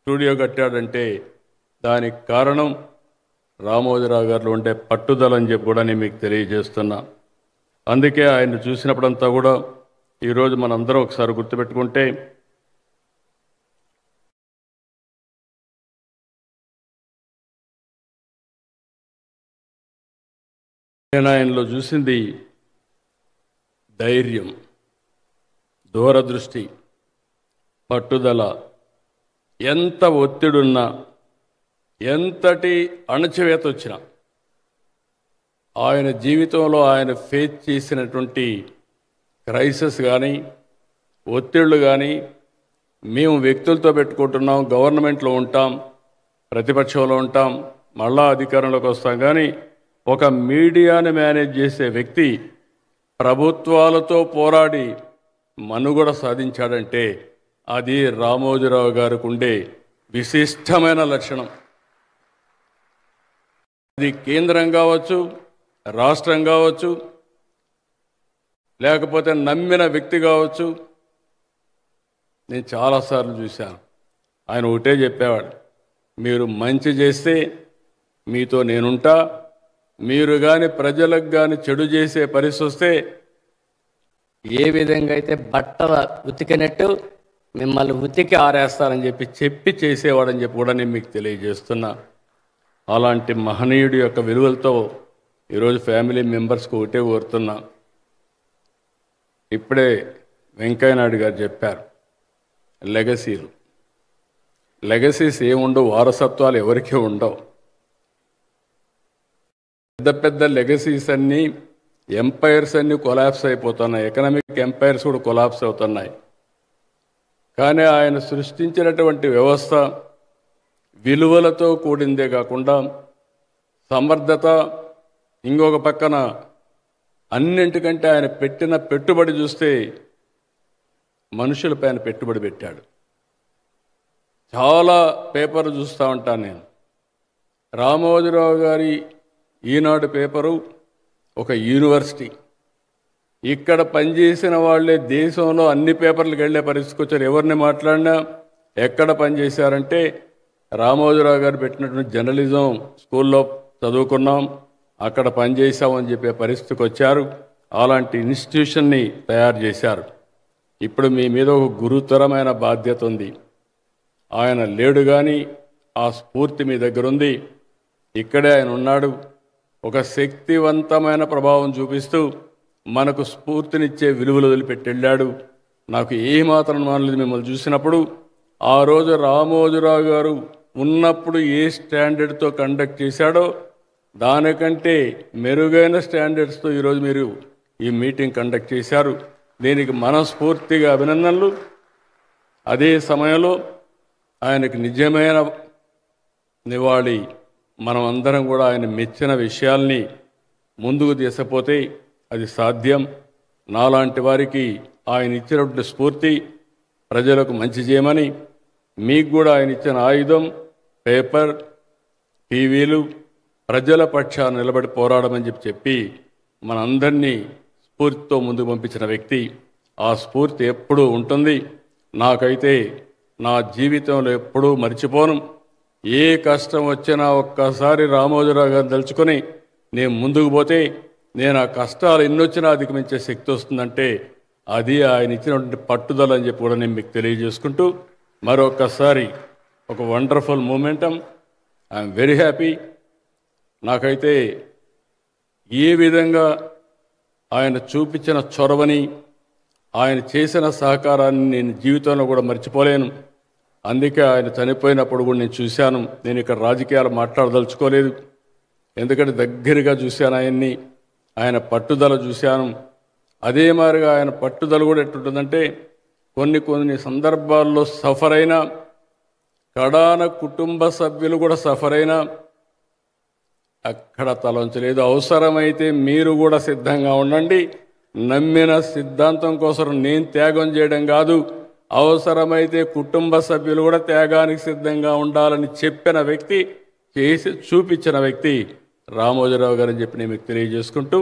Studio కట్టాడంటే దానికి కారణం రామోజీరావు గారిలో ఉండే పట్టుదలని చెప్పి కూడా నేను మీకు తెలియజేస్తున్నా. అందుకే ఆయన చూసినప్పుడంతా కూడా ఈరోజు మనందరం ఒకసారి గుర్తుపెట్టుకుంటే నేను ఆయనలో చూసింది ధైర్యం, దూరదృష్టి, పట్టుదల. ఎంత ఒత్తిడున్నా, ఎంతటి అణచివేత వచ్చినా ఆయన జీవితంలో ఆయన ఫేస్ చేసినటువంటి క్రైసిస్ కానీ, ఒత్తిళ్లు కానీ, మేము వ్యక్తులతో పెట్టుకుంటున్నాం, గవర్నమెంట్లో ఉంటాం, ప్రతిపక్షంలో ఉంటాం, మళ్ళా అధికారంలోకి వస్తాం, కానీ ఒక మీడియాని మేనేజ్ చేసే వ్యక్తి ప్రభుత్వాలతో పోరాడి మనుగడ సాధించాడంటే అది రామోజీరావు గారికి ఉండే విశిష్టమైన లక్షణం. అది కేంద్రం కావచ్చు, రాష్ట్రం కావచ్చు, లేకపోతే నమ్మిన వ్యక్తి కావచ్చు. నేను చాలాసార్లు చూశాను. ఆయన ఒకటే చెప్పేవాడు, మీరు మంచి చేస్తే మీతో నేనుంటా, మీరు కానీ ప్రజలకు కానీ చెడు చేసే పరిస్థితి వస్తే ఏ విధంగా అయితే బట్టల ఉతికినట్టు మిమ్మల్ని ఉతికి ఆరేస్తారని చెప్పి చేసేవాడని చెప్పి కూడా నేను మీకు తెలియజేస్తున్నా. అలాంటి మహనీయుడి యొక్క విలువలతో ఈరోజు ఫ్యామిలీ మెంబర్స్కి ఒకటే కోరుతున్నా. ఇప్పుడే వెంకయ్య నాయుడు గారు చెప్పారు, లెగసీస్ ఏముండవు, వారసత్వాలు ఎవరికీ ఉండవు. పెద్ద పెద్ద లెగసీస్ అన్నీ, ఎంపైర్స్ అన్నీ కొలాప్స్ అయిపోతున్నాయి, ఎకనామిక్ ఎంపైర్స్ కూడా కొలాప్స్ అవుతున్నాయి. కానీ ఆయన సృష్టించినటువంటి వ్యవస్థ విలువలతో కూడిందే కాకుండా సమర్థత, ఇంకొక పక్కన అన్నింటికంటే ఆయన పెట్టిన పెట్టుబడి చూస్తే మనుషులపైన పెట్టుబడి పెట్టాడు. చాలా పేపర్లు చూస్తూ ఉంటాను నేను. రామోజీరావు గారి ఈనాడు పేపరు ఒక యూనివర్సిటీ. ఇక్కడ పనిచేసిన వాళ్ళే దేశంలో అన్ని పేపర్లకు వెళ్ళే పరిస్థితికి వచ్చారు. ఎవరిని మాట్లాడినా ఎక్కడ పనిచేశారంటే రామోజీరావు గారు పెట్టినటువంటి జర్నలిజం స్కూల్లో చదువుకున్నాం, అక్కడ పనిచేసామని చెప్పే పరిస్థితికి వచ్చారు. అలాంటి ఇన్స్టిట్యూషన్ని తయారు చేశారు. ఇప్పుడు మీ మీద ఒక గురుతరమైన బాధ్యత ఉంది. ఆయన లేడు కానీ ఆ స్ఫూర్తి మీ దగ్గర ఉంది. ఇక్కడే ఆయన ఉన్నాడు. ఒక శక్తివంతమైన ప్రభావం చూపిస్తూ మనకు స్ఫూర్తినిచ్చే విలువలు వదిలిపెట్టి వెళ్ళాడు. నాకు ఏమాత్రం మానలేదు మిమ్మల్ని చూసినప్పుడు. ఆ రోజు రామోజీరావు గారు ఉన్నప్పుడు ఏ స్టాండర్డ్తో కండక్ట్ చేశాడో దానికంటే మెరుగైన స్టాండర్డ్స్తో ఈరోజు మీరు ఈ మీటింగ్ కండక్ట్ చేశారు. దీనికి మనస్ఫూర్తిగా అభినందనలు. అదే సమయంలో ఆయనకు నిజమైన నివాళి మనం అందరం కూడా ఆయన మెచ్చిన విషయాల్ని ముందుకు తీసుకుపోతే అది సాధ్యం. నాలాంటి వారికి ఆయన ఇచ్చినటువంటి స్ఫూర్తి ప్రజలకు మంచి చేయమని, మీకు కూడా ఆయన ఇచ్చిన ఆయుధం పేపర్, టీవీలు, ప్రజల పక్షాన నిలబడి పోరాడమని చెప్పి మనందరినీ స్ఫూర్తితో ముందుకు పంపించిన వ్యక్తి. ఆ స్ఫూర్తి ఎప్పుడూ ఉంటుంది. నాకైతే నా జీవితంలో ఎప్పుడూ మర్చిపోను. ఏ కష్టం వచ్చినా ఒక్కసారి రామోజీరావు గారిని తలుచుకొని నేను ముందుకు పోతే నేను ఆ కష్టాలు ఎన్నొచ్చినా అధిగమించే శక్తి వస్తుందంటే అది ఆయన ఇచ్చినటువంటి పట్టుదల అని చెప్పి కూడా నేను మీకు తెలియజేసుకుంటూ మరొకసారి ఒక wonderful momentum. I'm very happy. నాకైతే ఏ విధంగా ఆయన చూపించిన చొరవని, ఆయన చేసిన సహకారాన్ని నేను జీవితంలో కూడా మర్చిపోలేను. అందుకే ఆయన చనిపోయినప్పుడు కూడా నేను చూశాను. నేను ఇక్కడ రాజకీయాలు మాట్లాడదలుచుకోలేదు, ఎందుకంటే దగ్గరగా చూశాను ఆయన్ని, ఆయన పట్టుదల చూశాను. అదే మాదిరిగా ఆయన పట్టుదల కూడా ఎట్టుంటుందంటే కొన్ని సందర్భాల్లో సఫర్ అయినా, కడాన కుటుంబ సభ్యులు కూడా సఫర్ అయినా అక్కడ తలంచలేదు. అవసరమైతే మీరు కూడా సిద్ధంగా ఉండండి, నమ్మిన సిద్ధాంతం కోసం నేను త్యాగం చేయడం కాదు, అవసరమైతే కుటుంబ సభ్యులు కూడా త్యాగానికి సిద్ధంగా ఉండాలని చెప్పిన వ్యక్తి, చేసి చూపించిన వ్యక్తి రామోజీరావు గారని చెప్పి నేను మీకు తెలియజేసుకుంటూ